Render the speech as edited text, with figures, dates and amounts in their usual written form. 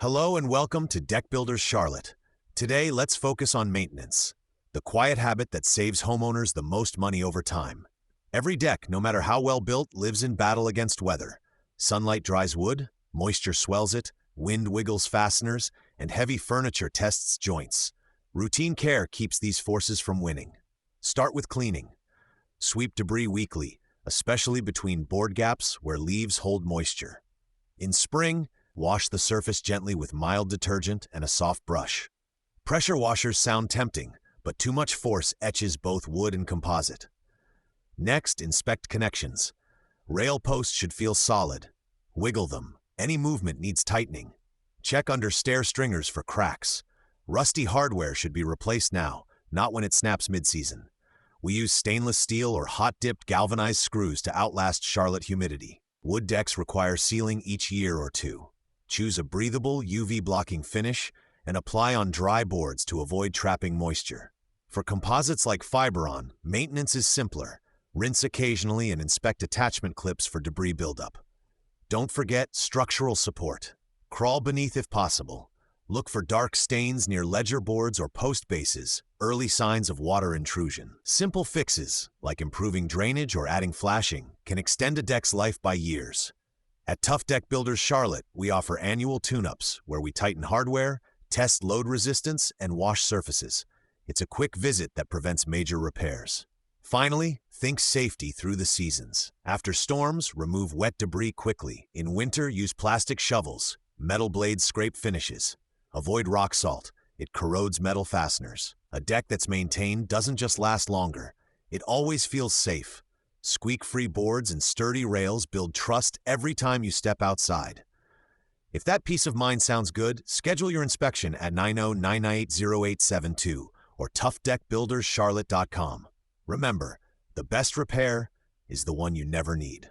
Hello and welcome to Deck Builders Charlotte. Today, let's focus on maintenance, the quiet habit that saves homeowners the most money over time. Every deck, no matter how well built, lives in battle against weather. Sunlight dries wood, moisture swells it, wind wiggles fasteners, and heavy furniture tests joints. Routine care keeps these forces from winning. Start with cleaning. Sweep debris weekly, especially between board gaps where leaves hold moisture. In spring, wash the surface gently with mild detergent and a soft brush. Pressure washers sound tempting, but too much force etches both wood and composite. Next, inspect connections. Rail posts should feel solid. Wiggle them. Any movement needs tightening. Check under stair stringers for cracks. Rusty hardware should be replaced now, not when it snaps mid-season. We use stainless steel or hot-dipped galvanized screws to outlast Charlotte humidity. Wood decks require sealing each year or two. Choose a breathable, UV-blocking finish and apply on dry boards to avoid trapping moisture. For composites like Fiberon, maintenance is simpler. Rinse occasionally and inspect attachment clips for debris buildup. Don't forget structural support. Crawl beneath if possible. Look for dark stains near ledger boards or post bases, early signs of water intrusion. Simple fixes, like improving drainage or adding flashing, can extend a deck's life by years. At Tuff Deck Builders Charlotte, we offer annual tune-ups where we tighten hardware, test load resistance, and wash surfaces. It's a quick visit that prevents major repairs. Finally, think safety through the seasons. After storms, remove wet debris quickly. In winter, use plastic shovels. Metal blades scrape finishes. Avoid rock salt. It corrodes metal fasteners. A deck that's maintained doesn't just last longer. It always feels safe. Squeak-free boards and sturdy rails build trust every time you step outside. If that peace of mind sounds good, schedule your inspection at 90980872 or tuffdeckbuilderscharlotte.com. Remember, the best repair is the one you never need.